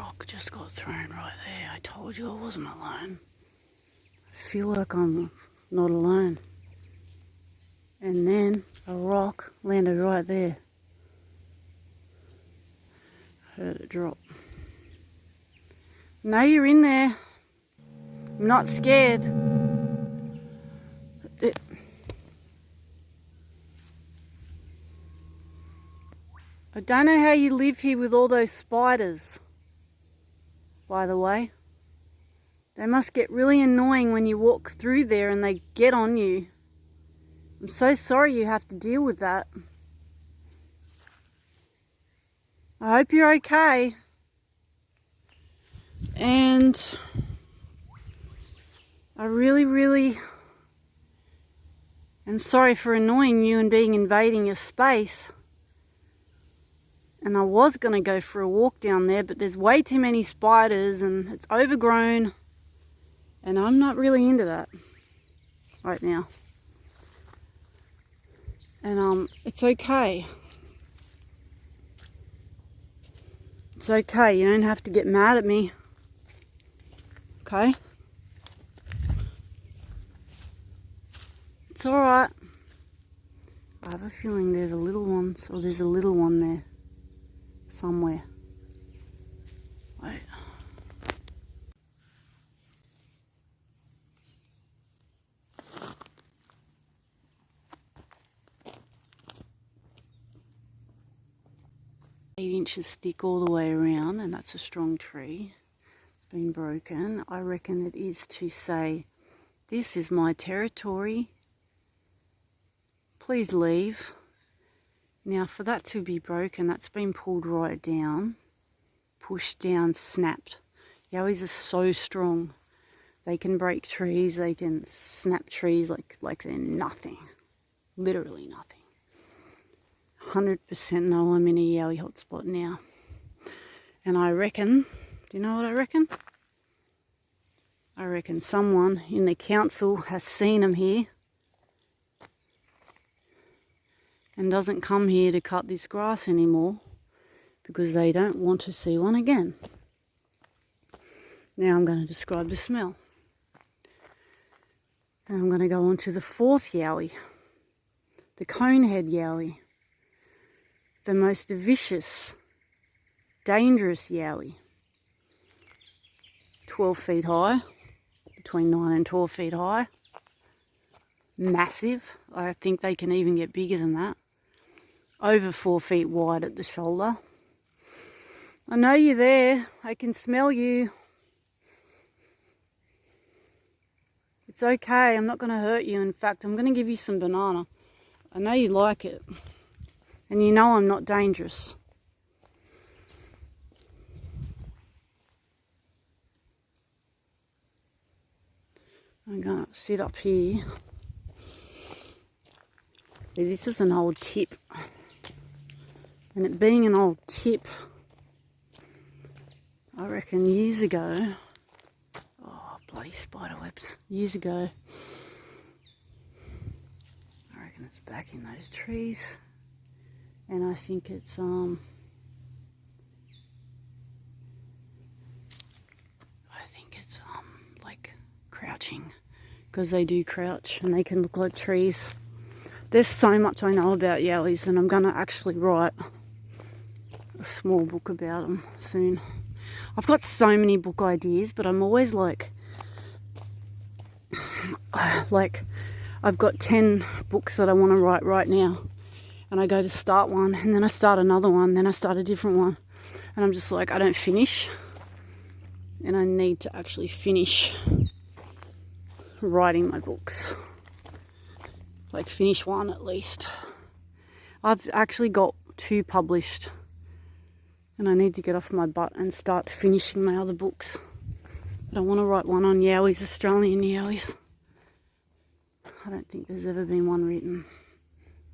rock just got thrown right there. I told you I wasn't alone. I feel like I'm not alone. And then a rock landed right there. I heard it drop. No, you're in there. I'm not scared. I don't know how you live here with all those spiders, by the way. They must get really annoying when you walk through there and they get on you. I'm so sorry you have to deal with that. I hope you're okay. And I really am sorry for annoying you and being invading your space. And I was going to go for a walk down there, but there's way too many spiders and it's overgrown. And I'm not really into that right now. And it's okay. It's okay, you don't have to get mad at me. Okay? It's alright. I have a feeling there's a little one there. Somewhere. Wait. Eight inches thick all the way around, and that's a strong tree. It's been broken. I reckon it is to say, this is my territory. Please leave. Now for that to be broken, that's been pulled right down, pushed down, snapped. YoWiEs are so strong. They can break trees, they can snap trees like they're nothing. Literally nothing. 100% know I'm in a YoWiE hotspot now. And I reckon, do you know what I reckon? I reckon someone in the council has seen them here and doesn't come here to cut this grass anymore because they don't want to see one again. Now I'm going to describe the smell. And I'm going to go on to the fourth YoWiE, the conehead YoWiE, the most vicious, dangerous YoWiE. 12 feet high, between 9 and 12 feet high. Massive. I think they can even get bigger than that. Over 4 feet wide at the shoulder. I know you're there. I can smell you. It's okay. I'm not going to hurt you. In fact, I'm going to give you some banana. I know you like it. And you know I'm not dangerous. I'm going to sit up here. This is an old tip. And it being an old tip, I reckon years ago, oh bloody spider webs, years ago, I reckon it's back in those trees. And I think it's like crouching, because they do crouch and they can look like trees. There's so much I know about YoWiEs, and I'm going to actually write a small book about them soon. I've got so many book ideas, but I'm always like I've got 10 books that I want to write right now. And I go to start one, and then I start another one, then I start a different one. And I'm just like, I don't finish. And I need to actually finish writing my books. Like finish one at least. I've actually got 2 published. And I need to get off my butt and start finishing my other books. But I want to write one on YoWiEs, Australian YoWiEs. I don't think there's ever been one written.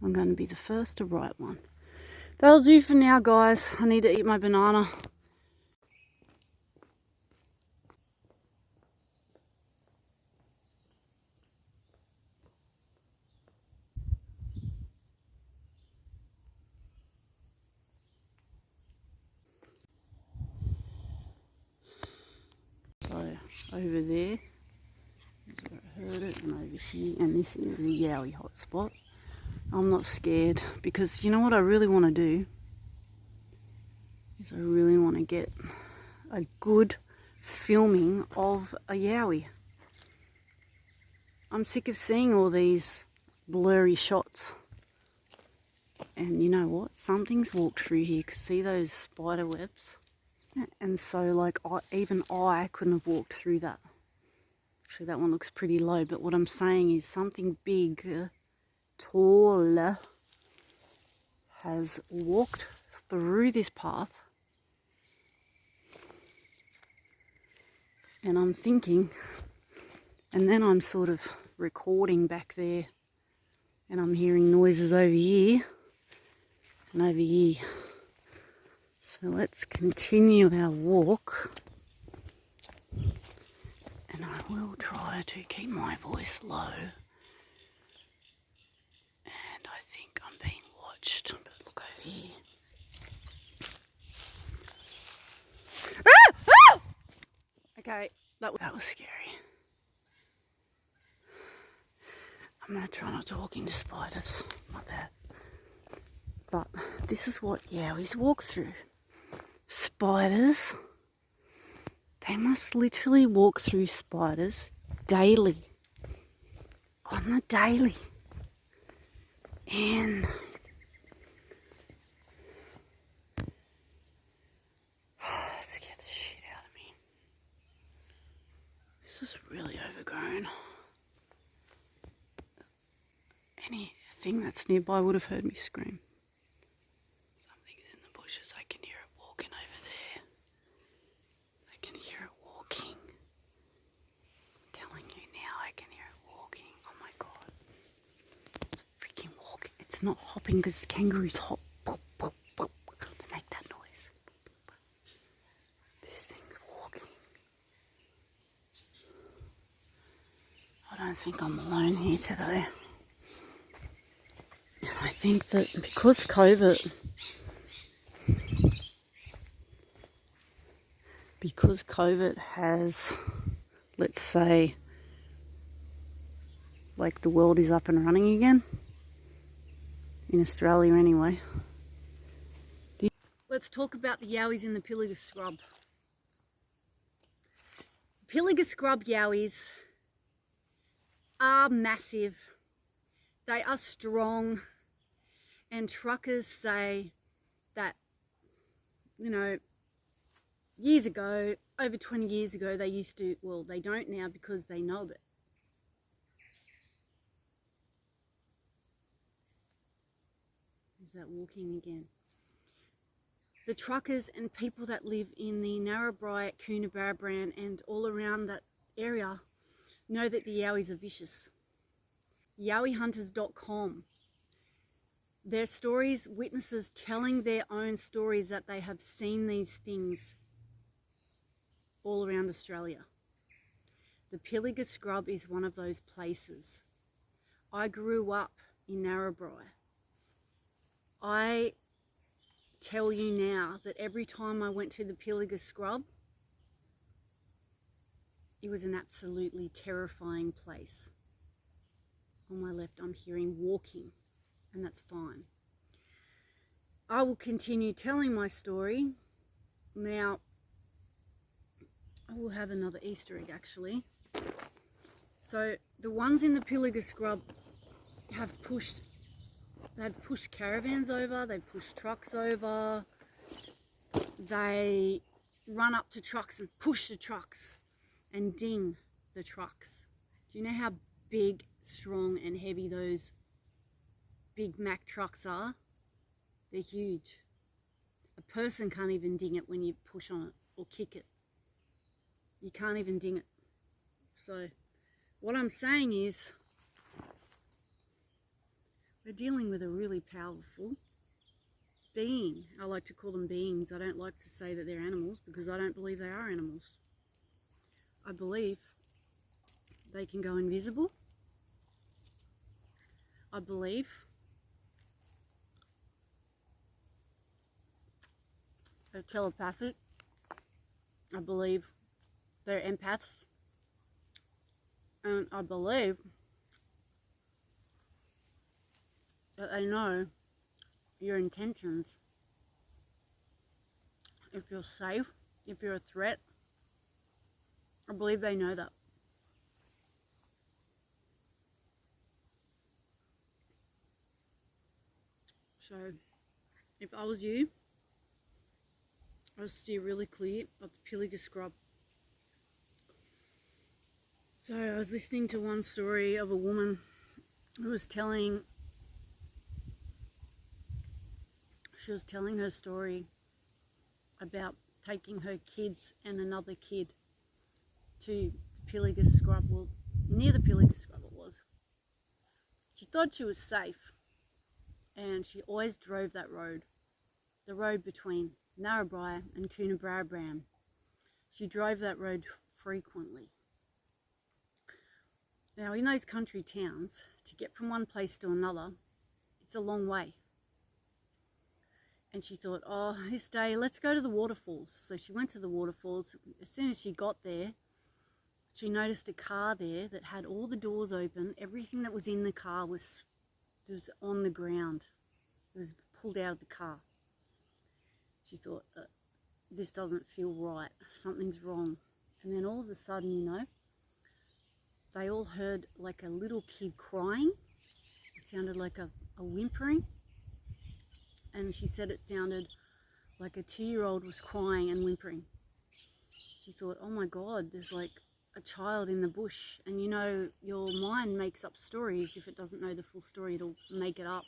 I'm going to be the first to write one. That'll do for now, guys. I need to eat my banana. So over there is where I heard it, and over here, and this is the YoWiE hotspot. I'm not scared because you know what I really want to do is I really want to get a good filming of a YoWiE. I'm sick of seeing all these blurry shots. And you know what? Something's walked through here. See those spider webs? And so like even I couldn't have walked through that. Actually that one looks pretty low, but what I'm saying is something big, tall, has walked through this path. And I'm thinking, and then I'm sort of recording back there, and I'm hearing noises over here and over here. So let's continue our walk, and I will try to keep my voice low. And I think I'm being watched, but look over here. Ah! Ah! Okay, that was scary. I'm going to try not to walk into spiders, my bad. But this is what YoWiEs walk through. Spiders. They must literally walk through spiders daily. On the daily. And that scared the shit out of me. This is really overgrown. Anything that's nearby would have heard me scream. Something's in the bushes. I can hear it walking over there. I can hear it walking. I'm telling you now, I can hear it walking. Oh my god. It's freaking walking. It's not hopping because kangaroos hop. They make that noise. This thing's walking. I don't think I'm alone here today. I think that because COVID has, let's say, like the world is up and running again, in Australia anyway. Let's talk about the YoWiEs in the Pilliga scrub. Pilliga scrub YoWiEs are massive. They are strong. And truckers say that, you know, years ago, over 20 years ago, they used to, well, they don't now because they know it. Is that walking again? The truckers and people that live in the Narrabri, Coonabarabran and all around that area know that the YoWiEs are vicious. YoWiEhunters.com. Their stories, witnesses telling their own stories that they have seen these things all around Australia. The Pilliga Scrub is one of those places. I grew up in Narrabri. I tell you now that every time I went to the Pilliga Scrub, it was an absolutely terrifying place. On my left, I'm hearing walking, and that's fine. I will continue telling my story. Now, I will have another Easter egg actually. So the ones in the Pilliga Scrub have pushed caravans over, they've pushed trucks over, they run up to trucks and push the trucks and ding the trucks. Do you know how big, strong and heavy those big Mack trucks are? They're huge. A person can't even ding it when you push on it or kick it. You can't even ding it. So what I'm saying is we're dealing with a really powerful being. I like to call them beings. I don't like to say that they're animals because I don't believe they are animals. I believe they can go invisible. I believe they're telepathic. I believe They're empaths. And I believe that they know your intentions. If you're safe, if you're a threat, I believe they know that. So, if I was you, I would steer really clear of the Pilliga scrub. So I was listening to one story of a woman who was telling her story about taking her kids and another kid to the Pilliga scrub, well, near the Pilliga scrub it was. She thought she was safe, and she always drove that road, the road between Narrabri and Coonabarabran. She drove that road frequently. Now, in those country towns, to get from one place to another, it's a long way. And she thought, oh, this day, let's go to the waterfalls. So she went to the waterfalls. As soon as she got there, she noticed a car there that had all the doors open. Everything that was in the car was on the ground. It was pulled out of the car. She thought, this doesn't feel right. Something's wrong. And then all of a sudden, you know, they all heard like a little kid crying. It sounded like a whimpering. And she said it sounded like a 2-year-old was crying and whimpering. She thought, oh my God, there's like a child in the bush. And you know, your mind makes up stories. If it doesn't know the full story, it'll make it up.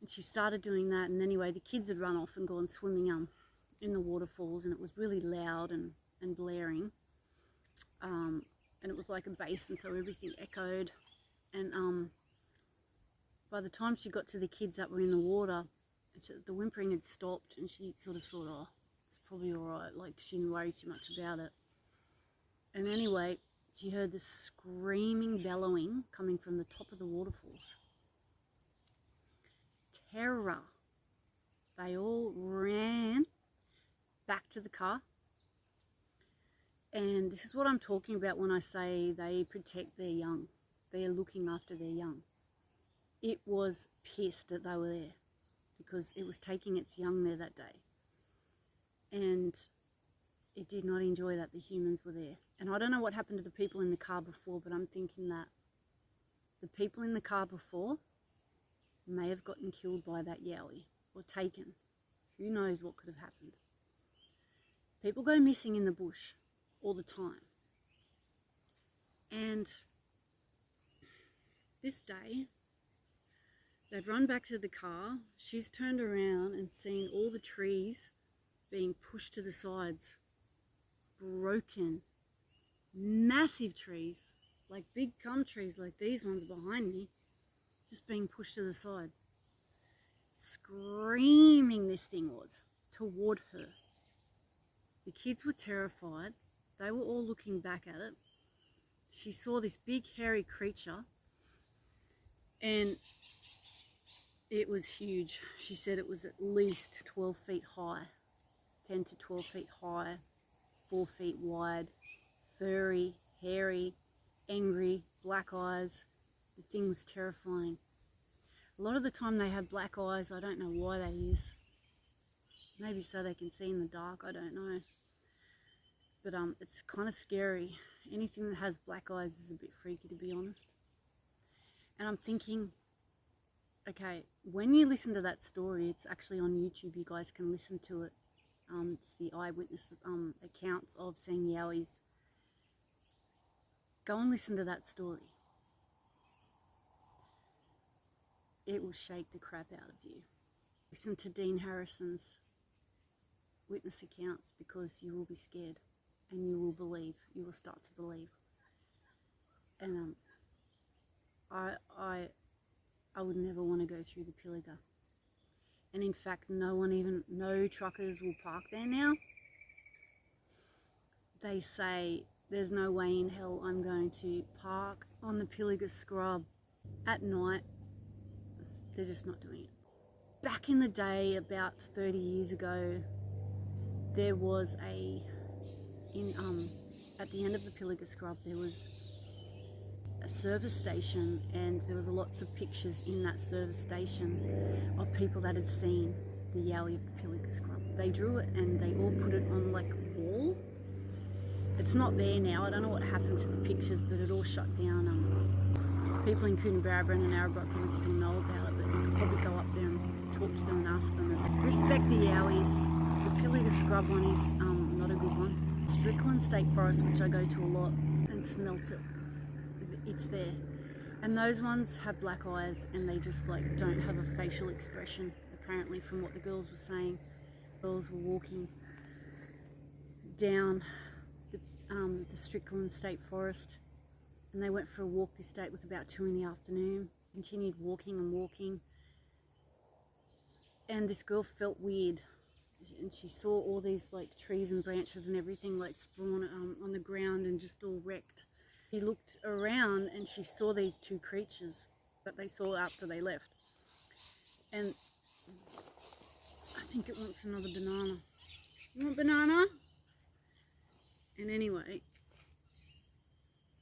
And she started doing that. And anyway, the kids had run off and gone swimming in the waterfalls. And it was really loud and blaring. And it was like a basin, so everything echoed. And by the time she got to the kids that were in the water, the whimpering had stopped, and she sort of thought, oh, it's probably all right. Like, she didn't worry too much about it. And anyway, she heard this screaming, bellowing coming from the top of the waterfalls. Terror. They all ran back to the car. And this is what I'm talking about when I say they protect their young. They are looking after their young. It was pissed that they were there because it was taking its young there that day. And it did not enjoy that the humans were there. And I don't know what happened to the people in the car before, but I'm thinking that the people in the car before may have gotten killed by that YoWiE or taken. Who knows what could have happened. People go missing in the bush all the time. And this day, they'd run back to the car. She's turned around and seen all the trees being pushed to the sides. Broken. Massive trees. Like big gum trees like these ones behind me. Just being pushed to the side. Screaming this thing was toward her. The kids were terrified. They were all looking back at it. She saw this big hairy creature. And it was huge. She said it was at least 12 feet high, 10 to 12 feet high, 4 feet wide, furry, hairy, angry, black eyes. The thing was terrifying. A lot of the time they have black eyes. I don't know why that is. Maybe so they can see in the dark. I don't know. But it's kind of scary. Anything that has black eyes is a bit freaky, to be honest. And I'm thinking, okay, when you listen to that story, it's actually on YouTube. You guys can listen to it. It's the eyewitness accounts of seeing YoWiEs. Go and listen to that story. It will shake the crap out of you. Listen to Dean Harrison's witness accounts, because you will be scared and you will believe. You will start to believe. And I would never want to go through the Pilliga. And in fact, no truckers will park there now. They say there's no way in hell I'm going to park on the Pilliga scrub at night. They're just not doing it. Back in the day, about 30 years ago, there was a at the end of the Pilliga Scrub there was a service station, and there was lots of pictures in that service station of people that had seen the YoWiE of the Pilliga Scrub. They drew it and they all put it on like a wall. It's not there now. I don't know what happened to the pictures, but it all shut down. People in Coonabarabran and Narrabri probably still know about it, but you could probably go up there and talk to them and ask them. Respect the YoWiEs. The Pilliga Scrub one is not a good one. Strickland State Forest, which I go to a lot, and smelt it. It's there. And those ones have black eyes and they just like don't have a facial expression, apparently, from what the girls were saying. Girls were walking down the Strickland State Forest, and they went for a walk this day. It was about 2 in the afternoon. Continued walking and walking, and this girl felt weird, and she saw all these like trees and branches and everything like sprawn on the ground and just all wrecked. She looked around and she saw these two creatures that they saw after they left, and I think it wants another banana. You want banana? And anyway,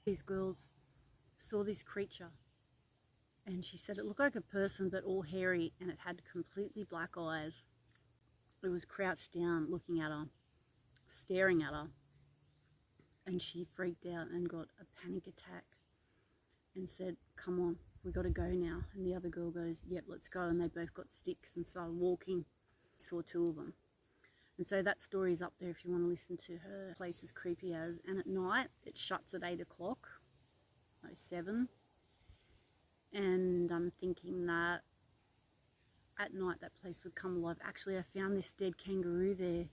these girls saw this creature, and she said it looked like a person but all hairy, and it had completely black eyes. It was crouched down looking at her, staring at her, and she freaked out and got a panic attack and said, "Come on, we got to go now." And the other girl goes, "Yep, let's go." And they both got sticks and started walking. Saw 2 of them. And so that story is up there if you want to listen to her. The place is creepy as. And at night, it shuts at 8 o'clock, no 7. And I'm thinking that at night that place would come alive. Actually, I found this dead kangaroo there,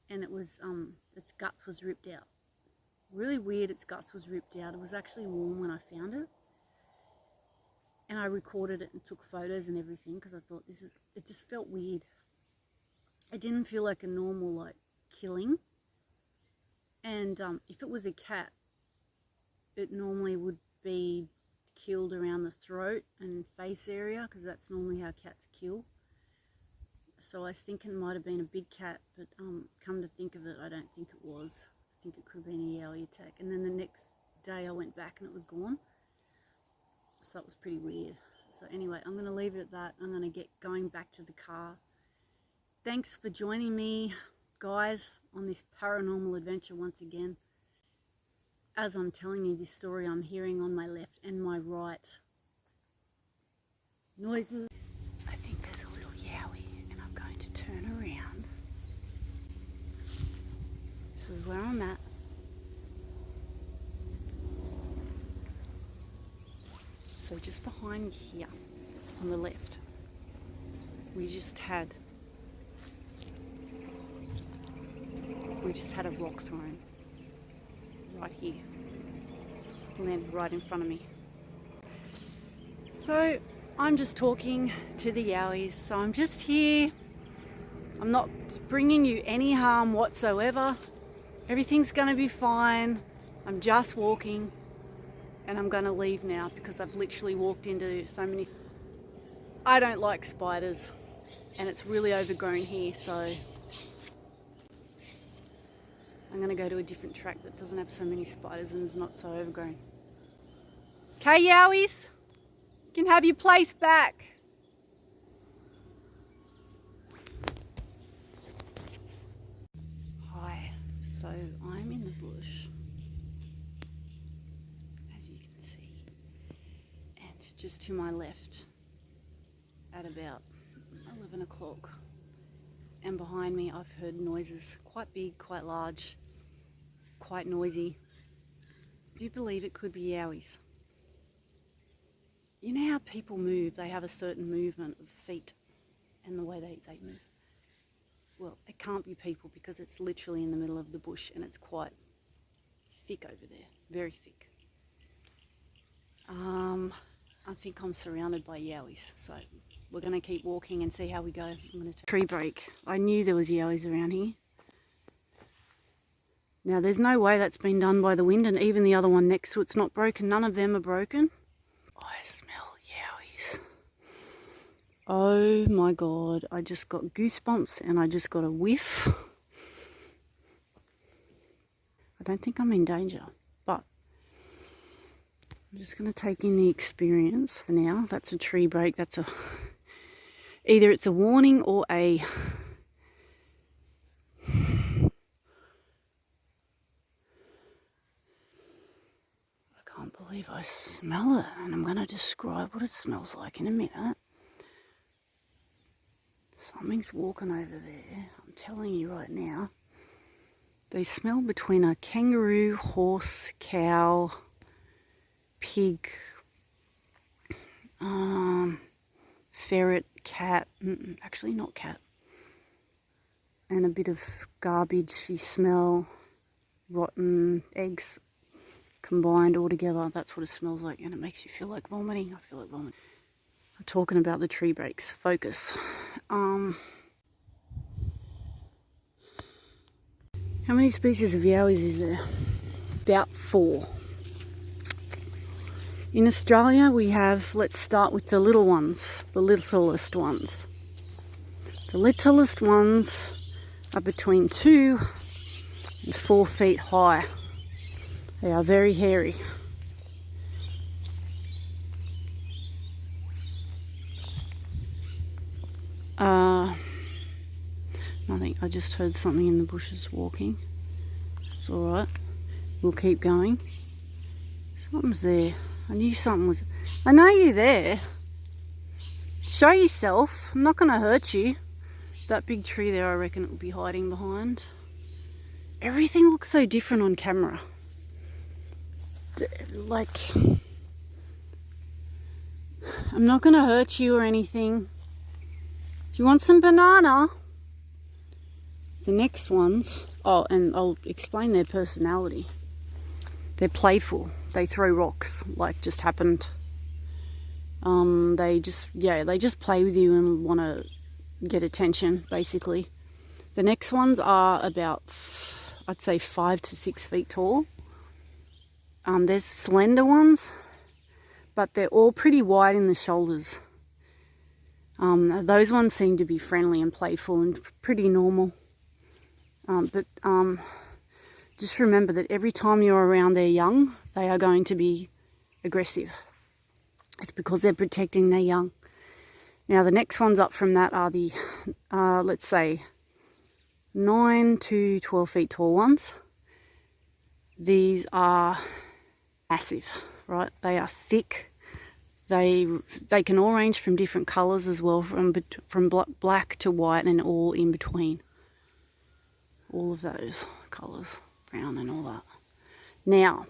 and it was, its guts was ripped out. Really weird, its guts was ripped out. It was actually warm when I found it. And I recorded it and took photos and everything because I thought it just felt weird. It didn't feel like a normal like killing. And if it was a cat, it normally would be killed around the throat and face area, because that's normally how cats kill. So I was thinking it might have been a big cat, but come to think of it, I don't think it was. I think it could have been a YoWiE attack. And then the next day I went back and it was gone. So that was pretty weird. So anyway, I'm going to leave it at that. I'm going to get going back to the car. Thanks for joining me, guys, on this paranormal adventure once again. As I'm telling you this story, I'm hearing on my left and my right noises. I think there's a little YoWiE, and I'm going to turn around. This is where I'm at. So just behind here, on the left, we just had a rock thrown right here, landed right in front of me. So I'm just talking to the YoWiEs, so I'm just here. I'm not bringing you any harm whatsoever. Everything's going to be fine. I'm just walking, and I'm going to leave now because I've literally walked into so many. I don't like spiders, and it's really overgrown here, so I'm going to go to a different track that doesn't have so many spiders and is not so overgrown. Okay, YoWiEs, you can have your place back. Hi, so I'm in the bush, as you can see, and just to my left, at about 11 o'clock, and behind me I've heard noises, quite big, quite large, quite noisy. Do you believe it could be YoWiEs? You know how people move, they have a certain movement of feet and the way they move. Well, it can't be people because it's literally in the middle of the bush and it's quite thick over there, very thick. I think I'm surrounded by YoWiEs, so we're going to keep walking and see how we go. I'm going to tree break. I knew there was YoWiEs around here. Now there's no way that's been done by the wind, and even the other one next to it's not broken. None of them are broken. I smell YoWiEs. Oh my god, I just got goosebumps and I just got a whiff. don't think I'm in danger, but I'm just going to take in the experience for now. That's a tree break. That's either it's a warning or a I can't believe I smell it, and I'm going to describe what it smells like in a minute. Something's walking over there. I'm telling you right now. They smell between a kangaroo, horse, cow, pig, ferret, cat, actually not cat, and a bit of garbagey smell, rotten eggs combined all together. That's what it smells like, and it makes you feel like vomiting. I feel like vomiting. I'm talking about the tree breaks. Focus. How many species of YoWiEs is there? About 4. In Australia we have, let's start with the little ones, the littlest ones. The littlest ones are between 2 and 4 feet high. They are very hairy. Nothing, I just heard something in the bushes walking. It's alright. We'll keep going. Something's there. I knew something was... I know you're there. Show yourself. I'm not going to hurt you. That big tree there, I reckon it will be hiding behind. Everything looks so different on camera. Like... I'm not going to hurt you or anything. Do you want some banana? The next ones... Oh, and I'll explain their personality. They're playful. They throw rocks, like just happened. They just play with you and want to get attention, basically. The next ones are about, I'd say, 5 to 6 feet tall. There's slender ones, but they're all pretty wide in the shoulders. Those ones seem to be friendly and playful and pretty normal. Just remember that every time you're around their young, they are going to be aggressive. It's because they're protecting their young. Now the next ones up from that are the, let's say, 9 to 12 feet tall ones. These are massive, right? They are thick. They can all range from different colours as well, from black to white and all in between. All of those colours, brown and all that. Now,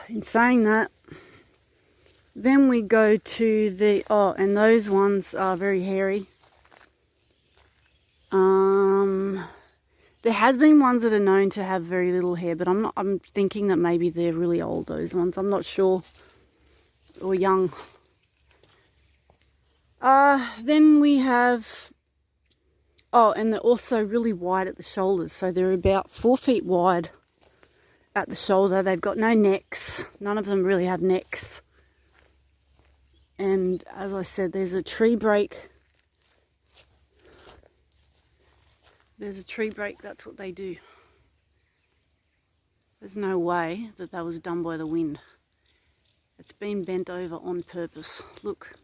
in saying that, then we go to the, and those ones are very hairy. There has been ones that are known to have very little hair, but I'm thinking that maybe they're really old, those ones. I'm not sure. Or young. Then we have, and they're also really wide at the shoulders. So they're about 4 feet wide at the shoulder. They've got no necks. None of them really have necks. And as I said, there's a tree break. There's a tree break, that's what they do. There's no way that was done by the wind. It's been bent over on purpose. Look.